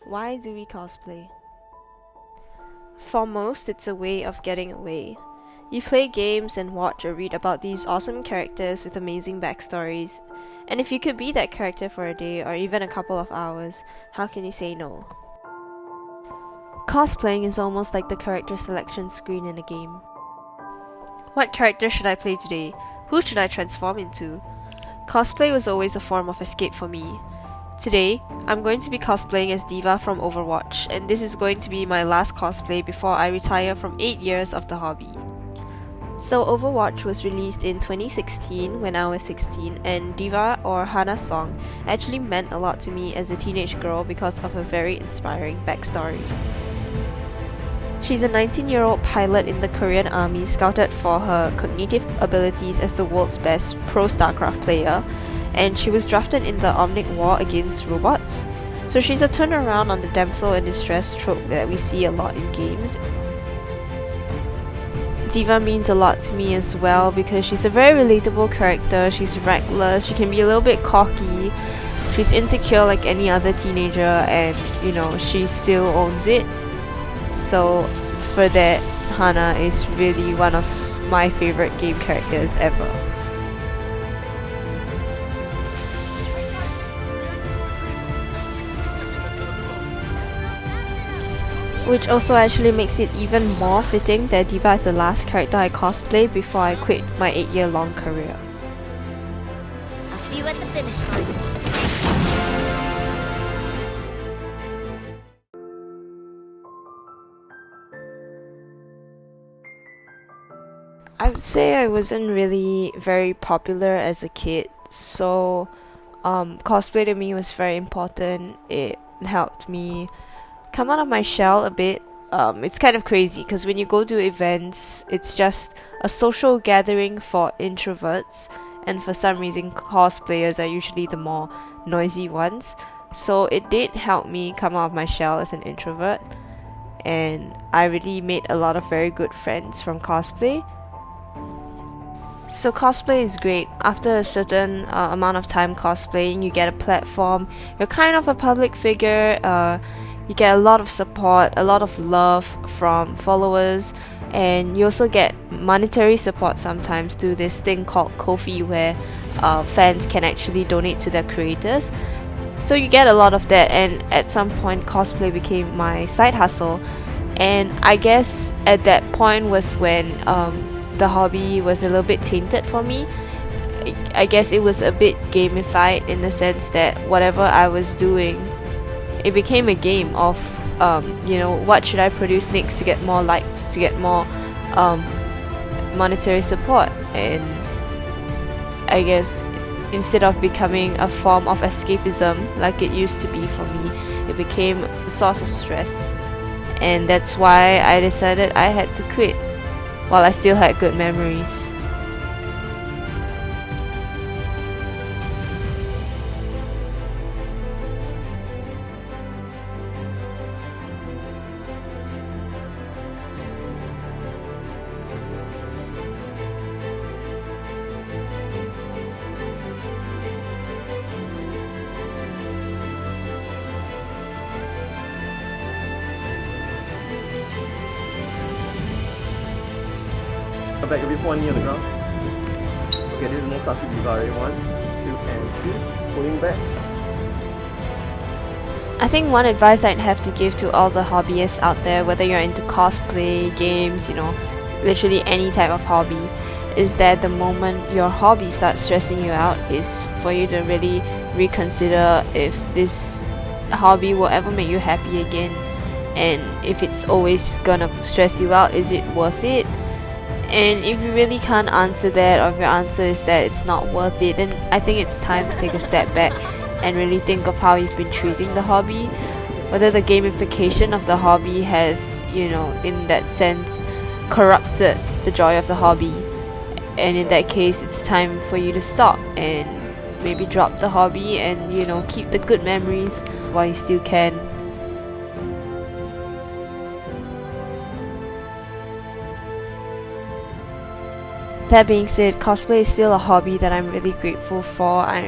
Why do we cosplay? For most, it's a way of getting away. You play games and watch or read about these awesome characters with amazing backstories, and if you could be that character for a day or even a couple of hours, how can you say no? Cosplaying is almost like the character selection screen in a game. What character should I play today? Who should I transform into? Cosplay was always a form of escape for me. Today, I'm going to be cosplaying as D.Va from Overwatch, and this is going to be my last cosplay before I retire from 8 years of the hobby. So Overwatch was released in 2016 when I was 16, and D.Va or Hana's song actually meant a lot to me as a teenage girl because of her very inspiring backstory. She's a 19-year-old pilot in the Korean army scouted for her cognitive abilities as the world's best pro StarCraft player, and she was drafted in the Omnic War against robots. So she's a turnaround on the damsel in distress trope that we see a lot in games. D.Va means a lot to me as well because she's a very relatable character. She's reckless, she can be a little bit cocky, she's insecure like any other teenager, and she still owns it. So for that, Hana is really one of my favorite game characters ever. Which also actually makes it even more fitting that D.Va is the last character I cosplay before I quit my 8-year-long career. I'll see you at the finish line. I would say I wasn't really very popular as a kid, so cosplay to me was very important. It helped me come out of my shell a bit. It's kind of crazy because when you go to events, it's just a social gathering for introverts, and for some reason cosplayers are usually the more noisy ones. So it did help me come out of my shell as an introvert, and I really made a lot of very good friends from cosplay. So cosplay is great. After a certain amount of time cosplaying, you get a platform, you're kind of a public figure, you get a lot of support, a lot of love from followers, and you also get monetary support sometimes through this thing called Ko-fi where fans can actually donate to their creators. So you get a lot of that, and at some point cosplay became my side hustle, and I guess at that point was when the hobby was a little bit tainted for me. I guess it was a bit gamified in the sense that whatever I was doing, it became a game of what should I produce next to get more likes, to get more monetary support. And I guess instead of becoming a form of escapism like it used to be for me, it became a source of stress, and that's why I decided I had to quit while I still had good memories. Back a bit, one knee on the ground. Okay, this is more classic D.Va. 1, 2, and 2. Pulling back. I think one advice I'd have to give to all the hobbyists out there, whether you're into cosplay, games, literally any type of hobby, is that the moment your hobby starts stressing you out is for you to really reconsider if this hobby will ever make you happy again, and if it's always gonna stress you out, is it worth it? And if you really can't answer that, or if your answer is that it's not worth it, then I think it's time to take a step back and really think of how you've been treating the hobby, whether the gamification of the hobby has, in that sense, corrupted the joy of the hobby. And in that case, it's time for you to stop and maybe drop the hobby and, keep the good memories while you still can. That being said, cosplay is still a hobby that I'm really grateful for. I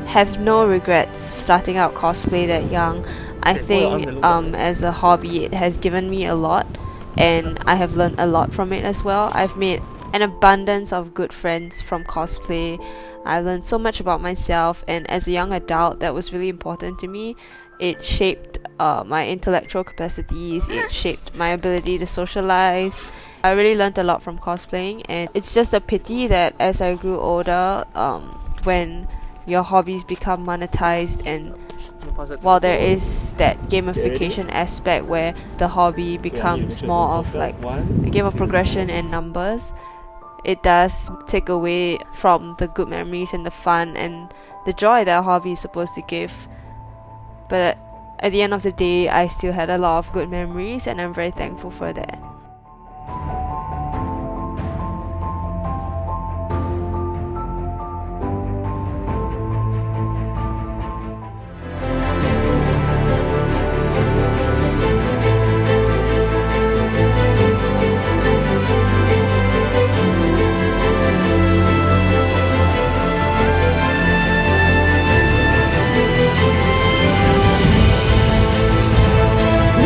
have no regrets starting out cosplay that young. I Okay, think as a hobby it has given me a lot, and I have learned a lot from it as well. I've made an abundance of good friends from cosplay. I learned so much about myself, and as a young adult that was really important to me. It shaped my intellectual capacities, it shaped my ability to socialize. I really learned a lot from cosplaying, and it's just a pity that as I grew older, when your hobbies become monetized, and while there is that gamification aspect where the hobby becomes more of like a game of progression and numbers, it does take away from the good memories and the fun and the joy that a hobby is supposed to give. But at the end of the day, I still had a lot of good memories, and I'm very thankful for that.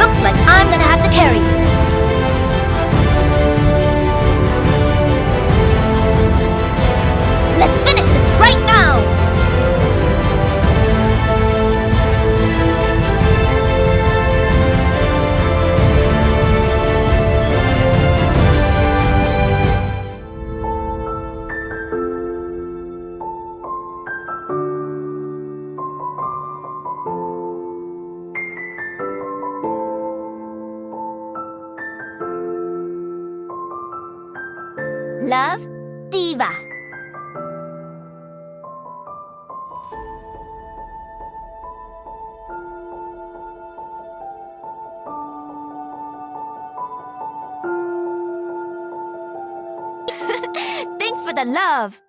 Looks like I'm gonna have to carry you. Let's finish this right now! Love, Diva. Thanks for the love.